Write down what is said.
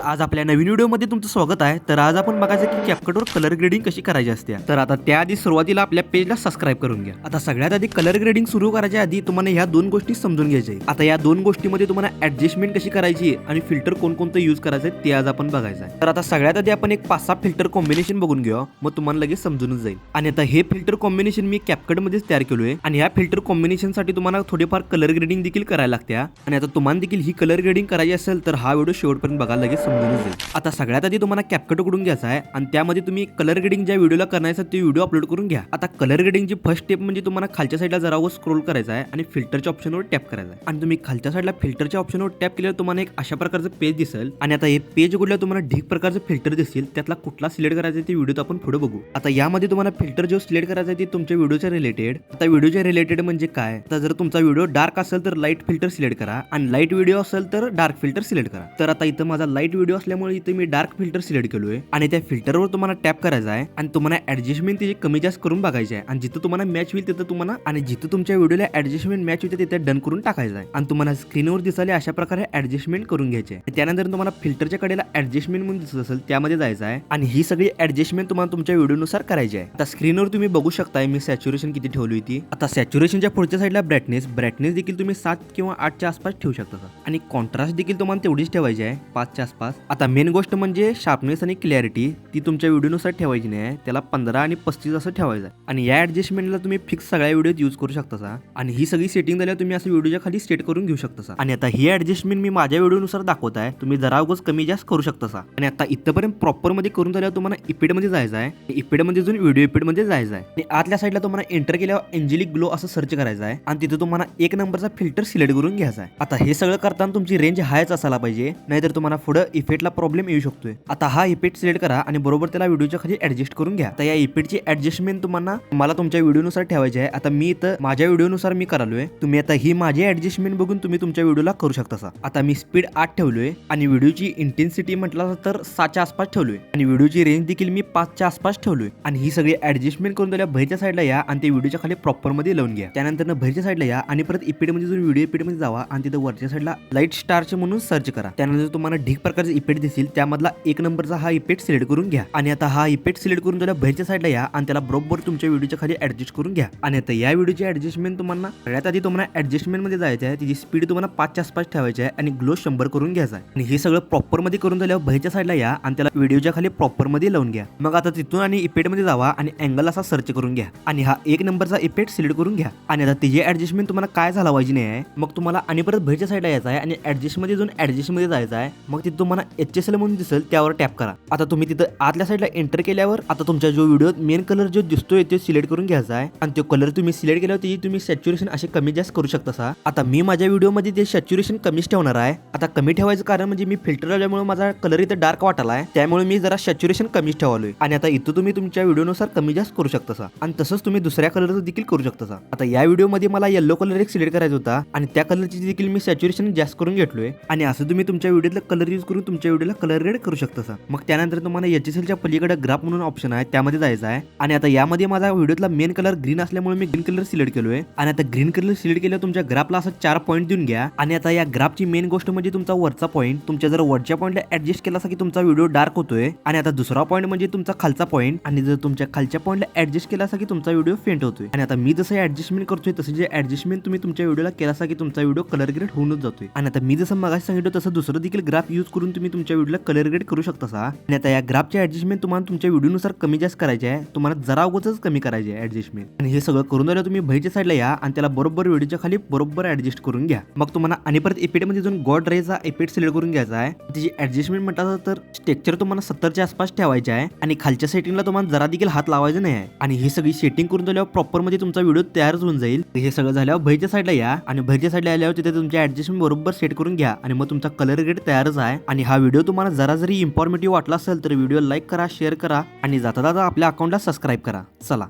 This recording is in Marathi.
आज आपल्या नवीन व्हिडिओमध्ये तुमचं स्वागत आहे। तर आज आपण बघायचं की कॅपकटवर कलर ग्रेडिंग कशी करायची असते। तर आता त्याआधी सुरुवातीला आपल्या पेजला सबस्क्राइब करून घ्या। आता सगळ्यात आधी कलर ग्रेडिंग सुरू करायच्या आधी तुम्हाला ह्या दोन गोष्टी समजून घ्यायच्या आहेत। आता या दोन गोष्टींमध्ये तुम्हाला ऍडजस्टमेंट कशी करायची आणि फिल्टर कोणकोणतं यूज करायचं ते आज आपण बघायचं आहे। तर आता सगळ्यात आधी आपण एक 5-6 फिल्टर कॉम्बिनेशन बघून घेऊ, मग तुम्हाला लगेच समजूनच जाईल। आणि आता हे फिल्टर कॉम्बिनेशन मी कॅपकट मध्येच तयार केलोय आणि या फिल्टर कॉम्बिनेशन साठी तुम्हाला थोडेफार कलर ग्रेडिंग देखील करायला लागते। आणि आता तुम्हाला देखील ही कलर ग्रेडिंग करायची असेल तर हा व्हिडिओ शेवटपर्यंत बघा, लगेच समजूनच जाईल। आता सगळ्यात आधी तुम्हाला कॅपकट उघडून घ्यायचा आहे आणि त्यामध्ये तुम्ही कलर ग्रेडिंग ज्या व्हिडिओला करायचा ते व्हिडिओ अपलोड करून घ्या। आता कलर ग्रेडिंगची फर्स्ट स्टेप म्हणजे तुम्हाला खालच्या साईडला जरावर स्क्रोल करायचा आहे आणि फिल्टरच्या ऑप्शनवर टॅप करायचा आहे। आणि तुम्ही खालच्या साईडला फिल्टरच्या ऑप्शनवर टॅप केल्यावर तुम्हाला एक अशा प्रकारचं पेज दिसेल आणि आता हे पेज उघडल्यावर तुम्हाला ढीक प्रकारचे फिल्टर दिसतील। त्यातला कुठला सिलेक्ट करायचा ते व्हिडिओत आपण पुढे बघू। आता यामध्ये तुम्हाला फिल्टर जो सिलेक्ट करायचा आहे ते तुमच्या व्हिडिओच्या रिलेटेड। आता व्हिडिओच्या रिलेटेड म्हणजे काय, आता जर तुमचा व्हिडिओ डार्क असेल तर लाईट फिल्टर सिलेक्ट करा आणि लाईट व्हिडिओ असेल तर डार्क फिल्टर सिलेक्ट करा। तर आता इथं माझा लाईट व्हिडिओ असल्यामुळे इथे मी डार्क फिल्टर सिलेक्ट केलोय आणि त्या फिल्टरवर तुम्हाला टॅप करायचा आहे आणि तुम्हाला ऍडजस्टमेंट त्याची कमी जास्त करून बघायची आहे आणि जिथं तुम्हाला मॅच होईल तिथं तुम्हाला आणि जिथं तुमच्या व्हिडिओला ऍडजस्टमेंट मॅच होते तिथे डन करून टाकायचं आहे आणि तुम्हाला स्क्रीनवर दिसायला अशा प्रकारे ऍडजस्टमेंट करून घ्यायचे आहे। त्यानंतर तुम्हाला फिल्टरच्या कडेला ऍडजस्टमेंट म्हणून दिसत असेल त्यामध्ये जायचं आहे आणि ही सगळी ऍडजस्टमेंट तुम्हाला तुमच्या व्हिडिओनुसार करायची आहे। आता स्क्रीनवर तुम्ही बघू शकताय मी सॅच्युरेशन किती ठेवली होती। आता सॅच्युरेशनच्या पुढच्या साईडला ब्राईटनेस देखील तुम्ही 7 किंवा 8च्या आसपास ठेवू शकता आणि कॉन्ट्रास्ट देखील तुम्हाला तेवढीच ठेवायची आहे 5च्या आसपास। आता मेन गोष्ट म्हणजे शार्पनेस आणि क्लॅरिटी ती तुमच्या व्हिडिओनुसार ठेवायची नाही, त्याला 15 आणि 35 असं ठेवायचं आहे आणि या ऍडजस्टमेंटला तुम्ही फिक्स सगळ्या व्हिडिओत यूज करू शकता आणि ही सगळी सेटिंग झाल्यावर तुम्ही असं व्हिडिओच्या खाली सेट करून घेऊ शकता। आणि आता ही ऍडजस्टमेंट मी माझ्या व्हिडिओनुसार दाखवत आहे, तुम्ही जरा उगाच कमी जास्त करू शकता। आणि आता इथपर्यंत प्रॉपर मध्ये करून झाल्यावर तुम्हाला इफेक्ट मध्ये जायचं आहे, इफेक्ट मध्ये जाऊन व्हिडिओ इफेक्ट मध्ये जायचं आहे आणि आतल्या साईडला तुम्हाला एंटर केल्यावर एंजेलिक ग्लो असं सर्च करायचं आहे आणि तिथे तुम्हाला 1 नंबरचा फिल्टर सिलेक्ट करून घ्यायचा आहे। आता हे सगळं करताना तुमची रेंज हायच असायला पाहिजे, नाहीतर तुम्हाला पुढे इफेक्टला प्रॉब्लेम येऊ शकतोय। आता हा इफेक्ट सिलेक्ट करा आणि बरोबर त्याला व्हिडिओच्या खाली ऍडजस्ट करून घ्या। तर या इफेक्टची ऍडजस्टमेंट तुम्हाला तुमच्या व्हिडिओनुसार ठेवायची आहे। आता मी इथं माझ्या व्हिडिओनुसार मी करालोय, तुम्ही आता ही माझी ऍडजस्टमेंट बघून तुम्ही तुमच्या व्हिडिओला करू शकता। आता मी स्पीड 8 ठेवलोय आणि व्हिडिओची इंटेन्सिटी म्हटलं तर 6च्या आसपास ठेवलोय आणि व्हिडिओची रेंज देखील मी 5च्या आसपास ठेवलोय आणि ही सगळी ऍडजस्टमेंट करून दिल्या बाहेरच्या साईडला या आणि ते व्हिडिओच्या खाली प्रॉपर मध्ये लावून घ्या। त्यानंतर बाहेरच्या साईडला या आणि परत इफेक्ट मध्ये जाऊन व्हिडिओ इफेक्ट मध्ये जावा आणि तिथे वरच्या साईडला लाईट स्टारचे म्हणून सर्च करा। त्यानंतर तुम्हाला ढीक प्रकारचे इफेक्ट दिसतील, त्यामधला 1 नंबरचा हा इफेक्ट सिलेक्ट करून घ्या आणि आता हा इफेक्ट सिलेक्ट करून दिल्या बाहेरच्या साईडला या आणि त्याला बरोबर तुमच्या व्हिडिओच्या खाली ऍडजस्ट करून घ्या। आणि आता या व्हिडिओची ऍडजस्टमेंट तुम्हाला सगळ्यात आधी तुम्हाला ऍडजस्टमेंट मध्ये जायचं आहे, तिची स्पीड तुम्हाला 5च्या आसपास ठेवायची आहे आणि ग्लो 100 करून घ्यायचा आहे आणि हे सगळं प्रॉपर मध्ये करून झाल्यावर बाहेरच्या साईडला या आणि त्याला व्हिडिओच्या खाली प्रॉपर मध्ये लावून घ्या। मग आता तिथून आणि इफेक्ट मध्ये जावा आणि अँगल असा सर्च करून घ्या आणि हा 1 नंबरचा इफेक्ट सिलेक्ट करून घ्या आणि आता तिची ऍडजस्टमेंट तुम्हाला काय झाला पाहिजे नाही, मग तुम्हाला आणि परत बाहेरच्या साईडला यायचं आहे आणि ऍडजस्ट मध्ये जाऊन ऍडजस्ट मध्ये जायचं आहे। मग तिथे तुम्हाला HSL म्हणून दिसेल त्यावर टॅप करा। आता तुम्ही तिथं आतल्या साईडला एंटर केल्यावर आता तुमच्या जो व्हिडिओ मेन कलर जो दिसतोय तो सिलेक्ट करून घ्यायचा आहे आणि तो कलर तुम्ही सिलेक्ट केल्यावर त्याची तुम्ही सॅच्युरेशन असे कमी जास्त करू शकता। आता मी माझ्या व्हिडिओमध्ये ते सॅच्युरेशन कमीच ठेवणार आहे। आता कमी ठेवायचं कारण म्हणजे मी फिल्टर लावल्यामुळे माझा कलर इथं डार्क वाटला आहे, त्यामुळे मी जरा सॅच्युरेशन कमीच ठेवलोय आणि आता इथं तुम्ही तुमच्या व्हिडिओनुसार कमी जास्त करू शकता आणि तसंच तुम्ही दुसऱ्या कलरचं देखील करू शकता। आता या व्हिडिओमध्ये मला येलो कलर एक सिलेक्ट करायचा होता आणि त्या कलरची देखील मी सॅच्युरेशन जास्त करून घेतलोय आणि असं तुम्ही तुमच्या व्हिडिओतला कलर यूज करून तुमच्या व्हिडिओला कलर ग्रेड करू शकता। मग त्यानंतर तुम्हाला HSLच्या पलीकडे ग्राफ म्हणून ऑप्शन आहे त्यामध्ये जायचं आहे आणि आता यामध्ये माझा व्हिडिओतला मेन कलर ग्रीन असल्यामुळे मी ग्रीन कलर सिलेक्ट केलोय आणि आता ग्रीन कलर सिलेक्ट केल्यावर तुमच्या ग्राफला असं 4 पॉईंट देऊन घ्या आणि आता या ग्राफची मेन गोष्ट म्हणजे तुमचा वरचा पॉईंट तुमच्या जर वरच्या पॉईंटला ऍडजस्ट केला की तुमचा व्हिडिओ डार्क होतोय आणि आता दुसरा पॉईंट म्हणजे तुमचा खालचा पॉईंट आणि जर तुमच्या खालच्या पॉईंटला ऍडजस्ट केला की तुमचा व्हिडिओ फेंट होतोय आणि आता मी जसं ऍडजस्टमेंट करतोय तसं जे ऍडजस्टमेंट तुम्ही तुमच्या व्हिडिओला केला की तुमचा व्हिडिओ कलर ग्रेड होऊनच जातोय आणि आता मी जसं मगाशी सांगितलं तसं दुसरं देखील ग्राफ यूज करून तुम्ही तुमच्या व्हिडिओला कलर ग्रेड करू शकता आणि आता या ग्राफची ऍडजस्टमेंट तुम्हाला तुमच्या व्हिडिओनुसार कमी जास्त करायची आहे, तुम्हाला जरा उगाचच कमी करायची आहे ऍडजस्टमेंट आणि हे सगळं करून झाल्यावर तुम्ही बाहेरच्या साईडला या आणि त्याला बरोबर व्हिडिओच्या खाली बरोबर ऍडजस्ट करून घ्या। मग तुम्हाला आणि परत इफेक्ट मध्ये जाऊन गॉड रेचा इफेक्ट सिलेक्ट करून घ्यायचा आहे। त्याची ऍडजस्टमेंट म्हटलं तर स्ट्रक्चर तुम्हाला 70च्या आसपास ठेवायचे आहे आणि खालच्या सेटिंगला तुम्हाला जरा देखील हात लावायचा नाही आहे आणि ही सगळी सेटिंग करून झाल्यावर प्रॉपर मध्ये तुमचा व्हिडिओ तयारच होऊन जाईल। हे सगळं झाल्यावर बाहेरच्या साईडला या आणि बाहेरच्या साईडला आल्यावर तिथे तुमच्या ऍडजस्टमेंट बरोबर सेट करून घ्या आणि मग तुमचा कलर ग्रेड तयारच आहे। आणि हा व्हिडिओ तुम्हाला जरा जरी इन्फॉर्मेटिव्ह वाटला असेल तर व्हिडिओ लाईक करा, शेअर करा आणि जाता जाता आपल्या अकाउंटला सबस्क्राईब करा। चला।